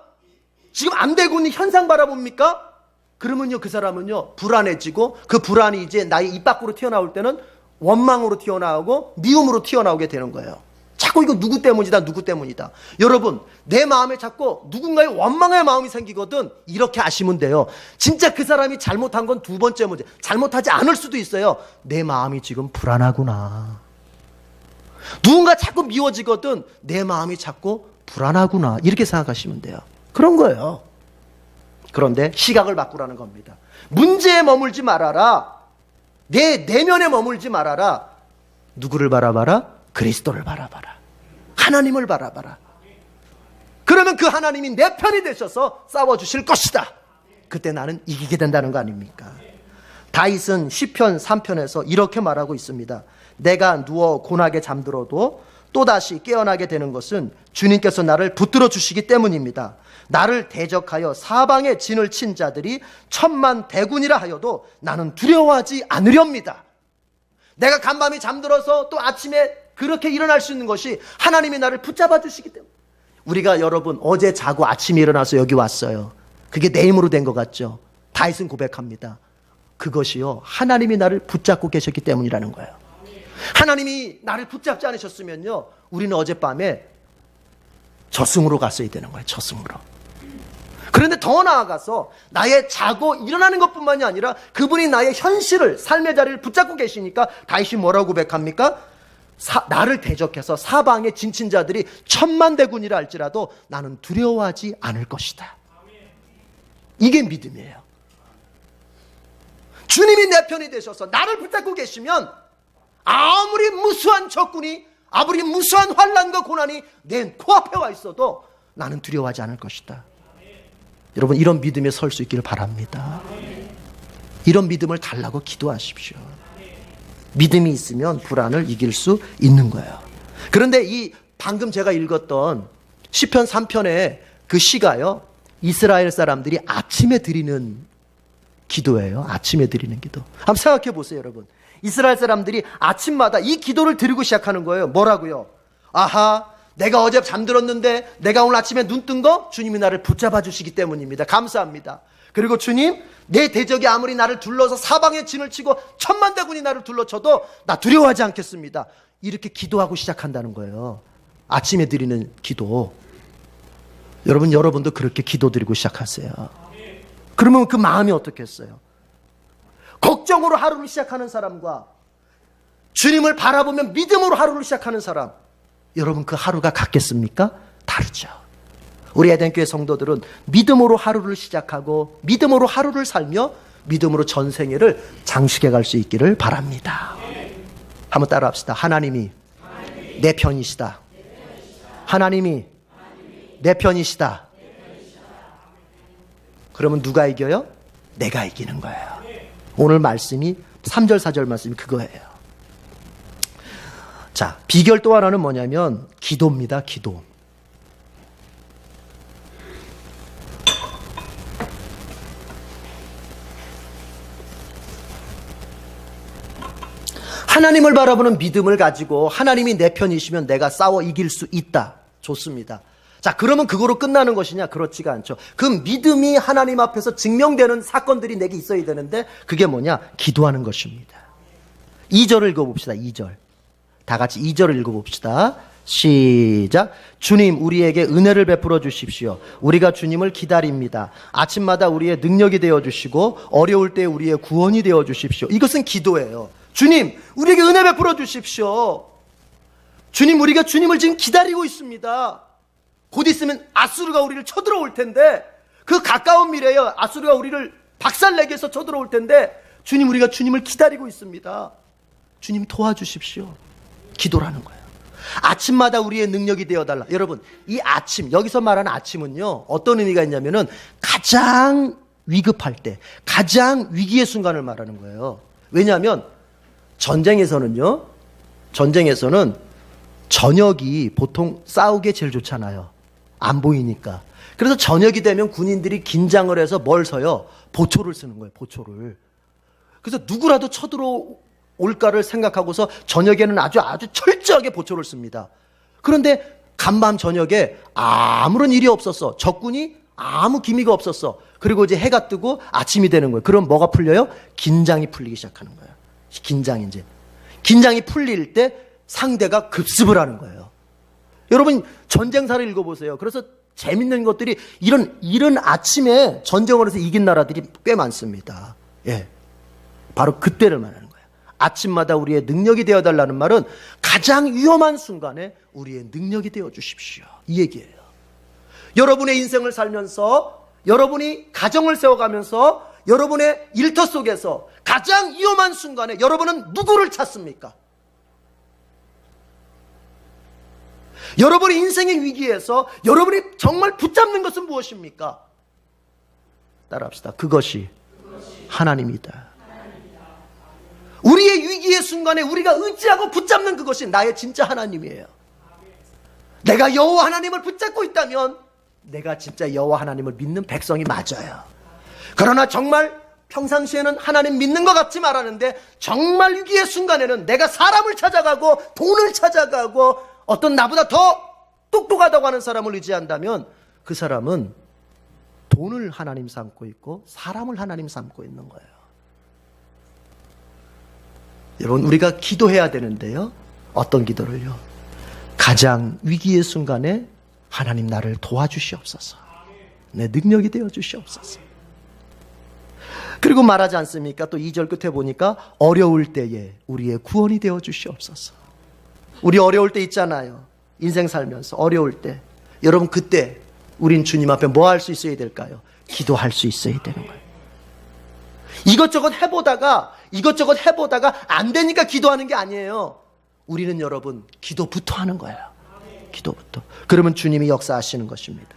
지금 안 되고 있는 현상 바라봅니까? 그러면요, 그 사람은요, 불안해지고, 그 불안이 이제 나의 입 밖으로 튀어나올 때는 원망으로 튀어나오고 미움으로 튀어나오게 되는 거예요. 자꾸 이거 누구 때문이다, 누구 때문이다. 여러분, 내 마음에 자꾸 누군가의 원망의 마음이 생기거든. 이렇게 아시면 돼요. 진짜 그 사람이 잘못한 건 두 번째 문제. 잘못하지 않을 수도 있어요. 내 마음이 지금 불안하구나. 누군가 자꾸 미워지거든. 내 마음이 자꾸 불안하구나. 이렇게 생각하시면 돼요. 그런 거예요. 그런데 시각을 바꾸라는 겁니다. 문제에 머물지 말아라. 내 내면에 머물지 말아라. 누구를 바라봐라? 그리스도를 바라봐라. 하나님을 바라봐라. 그러면 그 하나님이 내 편이 되셔서 싸워주실 것이다. 그때 나는 이기게 된다는 거 아닙니까? 다윗은 시편 3편에서 이렇게 말하고 있습니다. 내가 누워 고나게 잠들어도 또다시 깨어나게 되는 것은 주님께서 나를 붙들어 주시기 때문입니다. 나를 대적하여 사방에 진을 친 자들이 천만 대군이라 하여도 나는 두려워하지 않으렵니다. 내가 간밤에 잠들어서 또 아침에 그렇게 일어날 수 있는 것이 하나님이 나를 붙잡아 주시기 때문에. 우리가 여러분 어제 자고 아침에 일어나서 여기 왔어요. 그게 내 힘으로 된 것 같죠? 다윗은 고백합니다. 그것이요, 하나님이 나를 붙잡고 계셨기 때문이라는 거예요. 하나님이 나를 붙잡지 않으셨으면요, 우리는 어젯밤에 저승으로 갔어야 되는 거예요. 저승으로. 그런데 더 나아가서 나의 자고 일어나는 것뿐만이 아니라 그분이 나의 현실을, 삶의 자리를 붙잡고 계시니까 다윗이 뭐라고 고백합니까? 나를 대적해서 사방에 진친 자들이 천만 대군이라 할지라도 나는 두려워하지 않을 것이다. 이게 믿음이에요. 주님이 내 편이 되셔서 나를 붙잡고 계시면 아무리 무수한 적군이, 아무리 무수한 환난과 고난이 내 코앞에 와 있어도 나는 두려워하지 않을 것이다. 여러분, 이런 믿음에 설 수 있기를 바랍니다. 이런 믿음을 달라고 기도하십시오. 믿음이 있으면 불안을 이길 수 있는 거예요. 그런데 이 방금 제가 읽었던 시편 3편의 그 시가요, 이스라엘 사람들이 아침에 드리는 기도예요. 아침에 드리는 기도. 한번 생각해 보세요, 여러분. 이스라엘 사람들이 아침마다 이 기도를 드리고 시작하는 거예요. 뭐라고요? 아하, 내가 어제 잠들었는데 내가 오늘 아침에 눈 뜬 거 주님이 나를 붙잡아 주시기 때문입니다. 감사합니다. 그리고 주님, 내 대적이 아무리 나를 둘러서 사방에 진을 치고 천만대군이 나를 둘러쳐도 나 두려워하지 않겠습니다. 이렇게 기도하고 시작한다는 거예요. 아침에 드리는 기도. 여러분도 그렇게 기도드리고 시작하세요. 그러면 그 마음이 어떻겠어요? 걱정으로 하루를 시작하는 사람과 주님을 바라보며 믿음으로 하루를 시작하는 사람, 여러분 그 하루가 같겠습니까? 다르죠. 우리 에덴교회 성도들은 믿음으로 하루를 시작하고 믿음으로 하루를 살며 믿음으로 전생애를 장식해 갈 수 있기를 바랍니다. 한번 따라합시다. 하나님이 내 편이시다. 하나님이 내 편이시다. 그러면 누가 이겨요? 내가 이기는 거예요. 오늘 말씀이 3절 4절 말씀이 그거예요. 자, 비결 또 하나는 뭐냐면 기도입니다. 기도. 하나님을 바라보는 믿음을 가지고 하나님이 내 편이시면 내가 싸워 이길 수 있다. 좋습니다. 자, 그러면 그거로 끝나는 것이냐? 그렇지가 않죠. 그 믿음이 하나님 앞에서 증명되는 사건들이 내게 있어야 되는데 그게 뭐냐? 기도하는 것입니다. 2절을 읽어봅시다. 2절. 다 같이 2절을 읽어봅시다. 시작. 주님, 우리에게 은혜를 베풀어 주십시오. 우리가 주님을 기다립니다. 아침마다 우리의 능력이 되어주시고 어려울 때 우리의 구원이 되어주십시오. 이것은 기도예요. 주님, 우리에게 은혜 베풀어 주십시오. 주님, 우리가 주님을 지금 기다리고 있습니다. 곧 있으면 아수르가 우리를 쳐들어올 텐데, 그 가까운 미래에 아수르가 우리를 박살내게 해서 쳐들어올 텐데, 주님, 우리가 주님을 기다리고 있습니다. 주님 도와주십시오. 기도라는 거예요. 아침마다 우리의 능력이 되어달라. 여러분, 이 아침, 여기서 말하는 아침은요, 어떤 의미가 있냐면은 가장 위급할 때, 가장 위기의 순간을 말하는 거예요. 왜냐하면 전쟁에서는 저녁이 보통 싸우기에 제일 좋잖아요. 안 보이니까. 그래서 저녁이 되면 군인들이 긴장을 해서 뭘 써요? 보초를 쓰는 거예요. 보초를. 그래서 누구라도 쳐들어올까를 생각하고서 저녁에는 아주 철저하게 보초를 씁니다. 그런데 간밤 저녁에 아무런 일이 없었어. 적군이 아무 기미가 없었어. 그리고 이제 해가 뜨고 아침이 되는 거예요. 그럼 뭐가 풀려요? 긴장이 풀리기 시작하는 거예요. 긴장이 풀릴 때 상대가 급습을 하는 거예요. 여러분 전쟁사를 읽어보세요. 그래서 재밌는 것들이 이런 아침에 전쟁을 해서 이긴 나라들이 꽤 많습니다. 예, 바로 그때를 말하는 거예요. 아침마다 우리의 능력이 되어달라는 말은 가장 위험한 순간에 우리의 능력이 되어주십시오. 이 얘기예요. 여러분의 인생을 살면서, 여러분이 가정을 세워가면서, 여러분의 일터 속에서 가장 위험한 순간에 여러분은 누구를 찾습니까? 여러분의 인생의 위기에서 여러분이 정말 붙잡는 것은 무엇입니까? 따라합시다. 그것이 하나님이다. 우리의 위기의 순간에 우리가 의지하고 붙잡는 그것이 나의 진짜 하나님이에요. 내가 여호와 하나님을 붙잡고 있다면 내가 진짜 여호와 하나님을 믿는 백성이 맞아요. 그러나 정말 평상시에는 하나님 믿는 것 같지 말았는데 정말 위기의 순간에는 내가 사람을 찾아가고 돈을 찾아가고 어떤 나보다 더 똑똑하다고 하는 사람을 의지한다면 그 사람은 돈을 하나님 삼고 있고 사람을 하나님 삼고 있는 거예요. 여러분, 우리가 기도해야 되는데요. 어떤 기도를요? 가장 위기의 순간에 하나님 나를 도와주시옵소서. 내 능력이 되어 주시옵소서. 그리고 말하지 않습니까? 또 2절 끝에 보니까 어려울 때에 우리의 구원이 되어 주시옵소서. 우리 어려울 때 있잖아요. 인생 살면서 어려울 때. 여러분, 그때 우린 주님 앞에 뭐 할 수 있어야 될까요? 기도할 수 있어야 되는 거예요. 이것저것 해보다가 안 되니까 기도하는 게 아니에요. 우리는 여러분 기도부터 하는 거예요. 기도부터. 그러면 주님이 역사하시는 것입니다.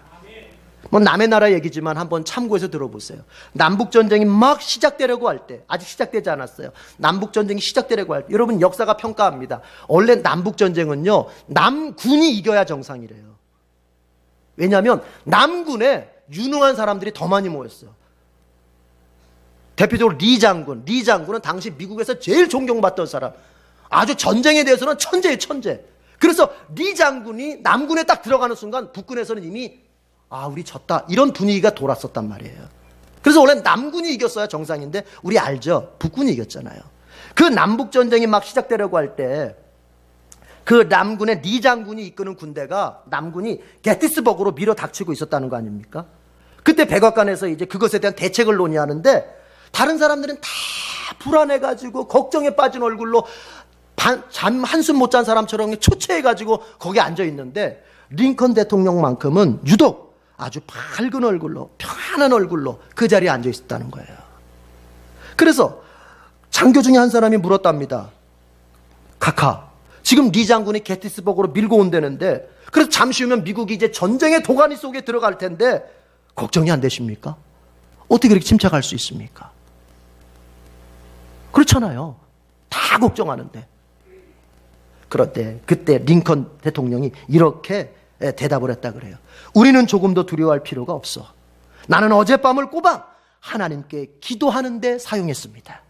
뭐 남의 나라 얘기지만 한번 참고해서 들어보세요. 남북전쟁이 막 시작되려고 할 때, 아직 시작되지 않았어요. 남북전쟁이 시작되려고 할 때, 여러분 역사가 평가합니다. 원래 남북전쟁은요, 남군이 이겨야 정상이래요. 왜냐하면 남군에 유능한 사람들이 더 많이 모였어요. 대표적으로 리 장군. 리 장군은 당시 미국에서 제일 존경받던 사람. 아주 전쟁에 대해서는 천재예요, 천재. 그래서 리 장군이 남군에 딱 들어가는 순간 북군에서는 이미 우리 졌다, 이런 분위기가 돌았었단 말이에요. 그래서 원래 남군이 이겼어야 정상인데 우리 알죠? 북군이 이겼잖아요. 그 남북전쟁이 막 시작되려고 할 때 그 남군의 리 장군이 이끄는 군대가 남군이 게티스버그로 밀어닥치고 있었다는 거 아닙니까? 그때 백악관에서 이제 그것에 대한 대책을 논의하는데 다른 사람들은 다 불안해가지고 걱정에 빠진 얼굴로 잠 한숨 못 잔 사람처럼 초췌해가지고 거기 앉아있는데 링컨 대통령만큼은 유독 아주 밝은 얼굴로, 편안한 얼굴로 그 자리에 앉아있었다는 거예요. 그래서 장교 중에 한 사람이 물었답니다. 카카, 지금 리 장군이 게티스버그로 밀고 온다는데, 그래서 잠시 후면 미국이 이제 전쟁의 도가니 속에 들어갈 텐데 걱정이 안 되십니까? 어떻게 그렇게 침착할 수 있습니까? 그렇잖아요. 다 걱정하는데. 그런데 그때 링컨 대통령이 이렇게 대답을 했다 그래요. 우리는 조금 더 두려워할 필요가 없어. 나는 어젯밤을 꼬박 하나님께 기도하는데 사용했습니다.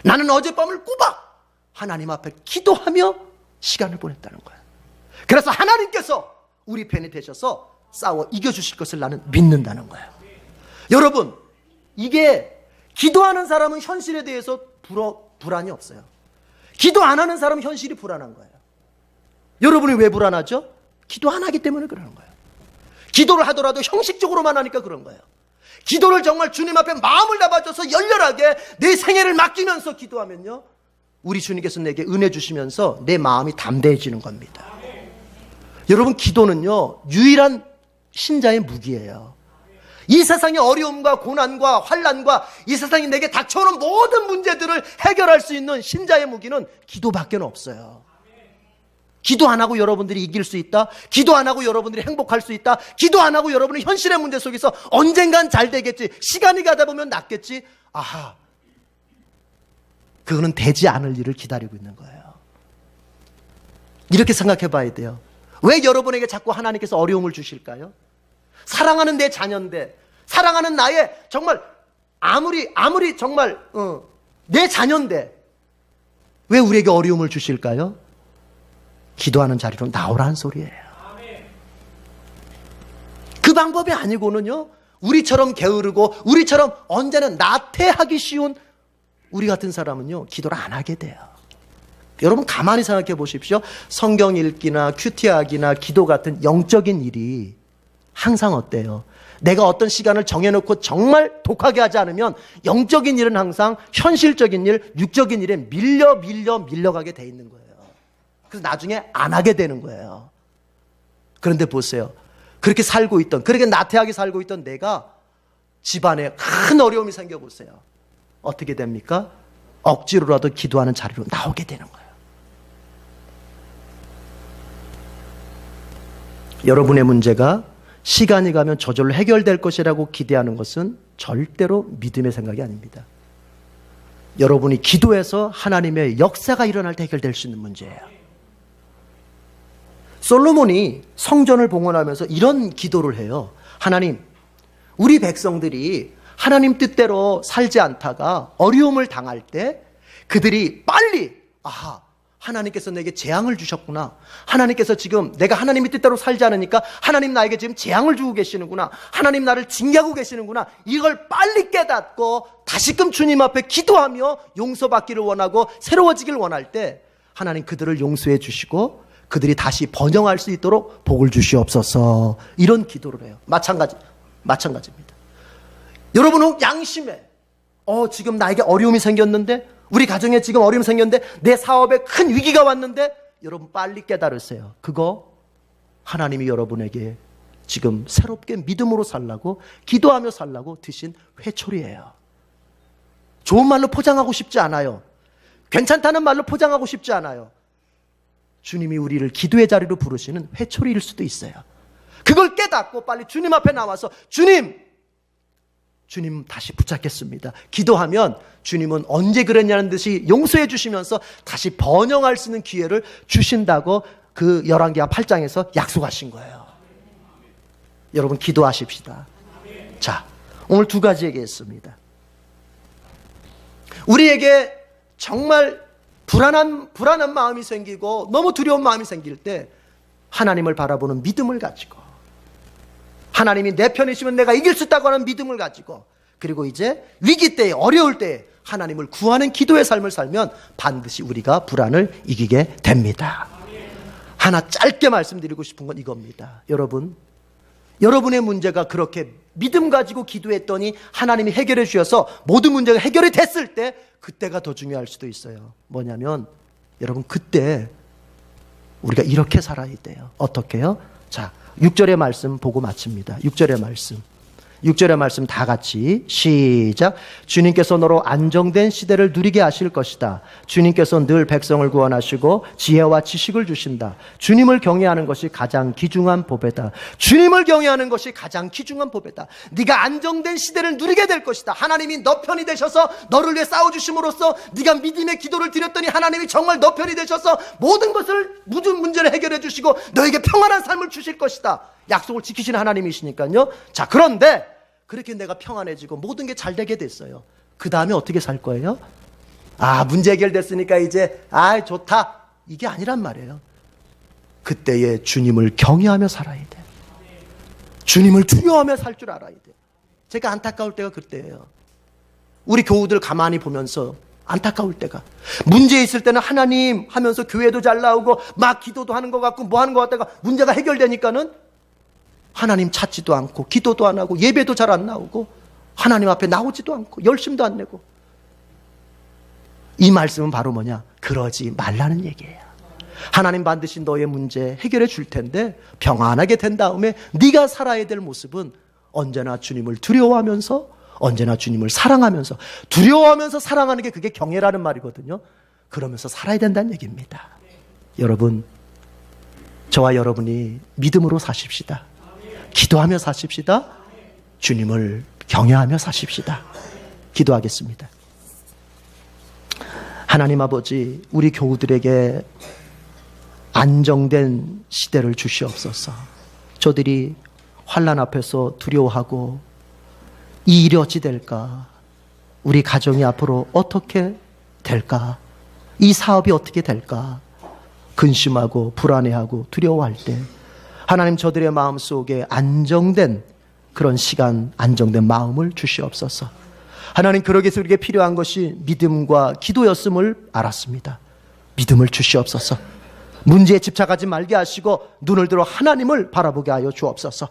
나는 어젯밤을 꼬박 하나님 앞에 기도하며 시간을 보냈다는 거야. 그래서 하나님께서 우리 편이 되셔서 싸워 이겨주실 것을 나는 믿는다는 거예요. 여러분, 이게 기도하는 사람은 현실에 대해서 불안이 없어요. 기도 안 하는 사람은 현실이 불안한 거예요. 여러분이 왜 불안하죠? 기도 안 하기 때문에 그러는 거예요. 기도를 하더라도 형식적으로만 하니까 그런 거예요. 기도를 정말 주님 앞에 마음을 다바쳐서 열렬하게 내 생애를 맡기면서 기도하면요, 우리 주님께서 내게 은혜 주시면서 내 마음이 담대해지는 겁니다. 여러분, 기도는요 유일한 신자의 무기예요. 이 세상의 어려움과 고난과 환난과 이 세상이 내게 닥쳐오는 모든 문제들을 해결할 수 있는 신자의 무기는 기도밖에 없어요. 기도 안 하고 여러분들이 이길 수 있다. 기도 안 하고 여러분들이 행복할 수 있다. 기도 안 하고 여러분이 현실의 문제 속에서 언젠간 잘 되겠지, 시간이 가다 보면 낫겠지. 아하, 그거는 되지 않을 일을 기다리고 있는 거예요. 이렇게 생각해 봐야 돼요. 왜 여러분에게 자꾸 하나님께서 어려움을 주실까요? 사랑하는 내 자녀인데, 사랑하는 나의 정말 아무리 정말 내 자녀인데 왜 우리에게 어려움을 주실까요? 기도하는 자리로 나오라는 소리예요. 그 방법이 아니고는요, 우리처럼 게으르고 우리처럼 언제나 나태하기 쉬운 우리 같은 사람은요 기도를 안 하게 돼요. 여러분 가만히 생각해 보십시오. 성경 읽기나 큐티하기나 기도 같은 영적인 일이 항상 어때요? 내가 어떤 시간을 정해놓고 정말 독하게 하지 않으면 영적인 일은 항상 현실적인 일, 육적인 일에 밀려가게 돼 있는 거예요. 그래서 나중에 안 하게 되는 거예요. 그런데 보세요. 그렇게 살고 있던, 그렇게 나태하게 살고 있던 내가 집안에 큰 어려움이 생겨보세요. 어떻게 됩니까? 억지로라도 기도하는 자리로 나오게 되는 거예요. 여러분의 문제가 시간이 가면 저절로 해결될 것이라고 기대하는 것은 절대로 믿음의 생각이 아닙니다. 여러분이 기도해서 하나님의 역사가 일어날 때 해결될 수 있는 문제예요. 솔로몬이 성전을 봉헌하면서 이런 기도를 해요. 하나님, 우리 백성들이 하나님 뜻대로 살지 않다가 어려움을 당할 때 그들이 빨리 하나님께서 내게 재앙을 주셨구나. 하나님께서 지금 내가 하나님의 뜻대로 살지 않으니까 하나님 나에게 지금 재앙을 주고 계시는구나. 하나님 나를 징계하고 계시는구나. 이걸 빨리 깨닫고 다시금 주님 앞에 기도하며 용서받기를 원하고 새로워지기를 원할 때 하나님 그들을 용서해 주시고 그들이 다시 번영할 수 있도록 복을 주시옵소서. 이런 기도를 해요. 마찬가지입니다. 여러분은 양심에 지금 나에게 어려움이 생겼는데, 우리 가정에 지금 어려움이 생겼는데, 내 사업에 큰 위기가 왔는데, 여러분 빨리 깨달으세요. 그거 하나님이 여러분에게 지금 새롭게 믿음으로 살라고, 기도하며 살라고 드신 회초리예요. 좋은 말로 포장하고 싶지 않아요. 괜찮다는 말로 포장하고 싶지 않아요. 주님이 우리를 기도의 자리로 부르시는 회초리일 수도 있어요. 그걸 깨닫고 빨리 주님 앞에 나와서 주님 다시 붙잡겠습니다. 기도하면 주님은 언제 그랬냐는 듯이 용서해 주시면서 다시 번영할 수 있는 기회를 주신다고 그 열왕기하 8장에서 약속하신 거예요. 여러분 기도하십시다. 자, 오늘 두 가지 얘기했습니다. 우리에게 정말 불안한 마음이 생기고 너무 두려운 마음이 생길 때 하나님을 바라보는 믿음을 가지고, 하나님이 내 편이시면 내가 이길 수 있다고 하는 믿음을 가지고, 그리고 이제 위기 때에, 어려울 때에 하나님을 구하는 기도의 삶을 살면 반드시 우리가 불안을 이기게 됩니다. 하나 짧게 말씀드리고 싶은 건 이겁니다. 여러분의 문제가 그렇게 믿음 가지고 기도했더니 하나님이 해결해 주셔서 모든 문제가 해결이 됐을 때, 그때가 더 중요할 수도 있어요. 뭐냐면 여러분, 그때 우리가 이렇게 살아야 돼요. 어떻게요? 자, 6절의 말씀 보고 마칩니다. 6절의 말씀 다 같이 시작. 주님께서 너로 안정된 시대를 누리게 하실 것이다. 주님께서 늘 백성을 구원하시고 지혜와 지식을 주신다. 주님을 경외하는 것이 가장 귀중한 보배다. 주님을 경외하는 것이 가장 귀중한 보배다. 네가 안정된 시대를 누리게 될 것이다. 하나님이 너 편이 되셔서 너를 위해 싸워주심으로써 네가 믿음의 기도를 드렸더니 하나님이 정말 너 편이 되셔서 모든 문제를 해결해 주시고 너에게 평안한 삶을 주실 것이다. 약속을 지키시는 하나님이시니까요. 자, 그런데 그렇게 내가 평안해지고 모든 게 잘 되게 됐어요. 그 다음에 어떻게 살 거예요? 문제 해결됐으니까 이제 좋다, 이게 아니란 말이에요. 그때에 주님을 경외하며 살아야 돼. 주님을 두려워하며 살 줄 알아야 돼. 제가 안타까울 때가 그때예요. 우리 교우들 가만히 보면서 안타까울 때가, 문제 있을 때는 하나님 하면서 교회도 잘 나오고 막 기도도 하는 것 같고 뭐 하는 것 같다가 문제가 해결되니까는 하나님 찾지도 않고 기도도 안 하고 예배도 잘 안 나오고 하나님 앞에 나오지도 않고 열심도 안 내고. 이 말씀은 바로 뭐냐? 그러지 말라는 얘기예요. 하나님 반드시 너의 문제 해결해 줄 텐데 평안하게 된 다음에 네가 살아야 될 모습은 언제나 주님을 두려워하면서, 언제나 주님을 사랑하면서, 두려워하면서 사랑하는 게 그게 경외라는 말이거든요. 그러면서 살아야 된다는 얘기입니다. 여러분, 저와 여러분이 믿음으로 사십시다. 기도하며 사십시다. 주님을 경외하며 사십시다. 기도하겠습니다. 하나님 아버지, 우리 교우들에게 안정된 시대를 주시옵소서. 저들이 환난 앞에서 두려워하고 이 일이 어찌 될까? 우리 가정이 앞으로 어떻게 될까? 이 사업이 어떻게 될까? 근심하고 불안해하고 두려워할 때 하나님, 저들의 마음속에 안정된 그런 시간, 안정된 마음을 주시옵소서. 하나님, 그러기 위해서 우리에게 필요한 것이 믿음과 기도였음을 알았습니다. 믿음을 주시옵소서. 문제에 집착하지 말게 하시고 눈을 들어 하나님을 바라보게 하여 주옵소서.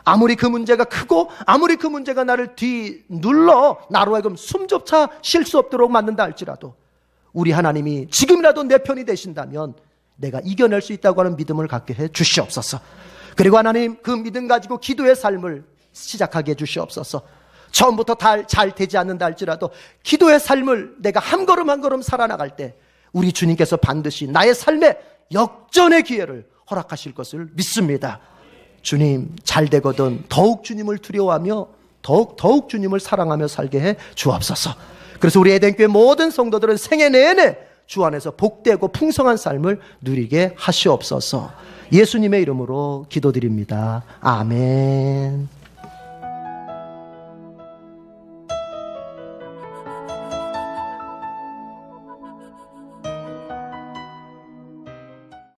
아무리 그 문제가 크고 아무리 그 문제가 나를 뒤눌러 나로 하여금 숨조차 쉴 수 없도록 만든다 할지라도 우리 하나님이 지금이라도 내 편이 되신다면 내가 이겨낼 수 있다고 하는 믿음을 갖게 해 주시옵소서. 그리고 하나님, 그 믿음 가지고 기도의 삶을 시작하게 해 주시옵소서. 처음부터 잘 되지 않는다 할지라도 기도의 삶을 내가 한 걸음 한 걸음 살아나갈 때 우리 주님께서 반드시 나의 삶에 역전의 기회를 허락하실 것을 믿습니다. 주님, 잘 되거든 더욱 주님을 두려워하며 더욱 주님을 사랑하며 살게 해 주옵소서. 그래서 우리 에덴교회 모든 성도들은 생애 내내 주 안에서 복되고 풍성한 삶을 누리게 하시옵소서. 예수님의 이름으로 기도드립니다. 아멘.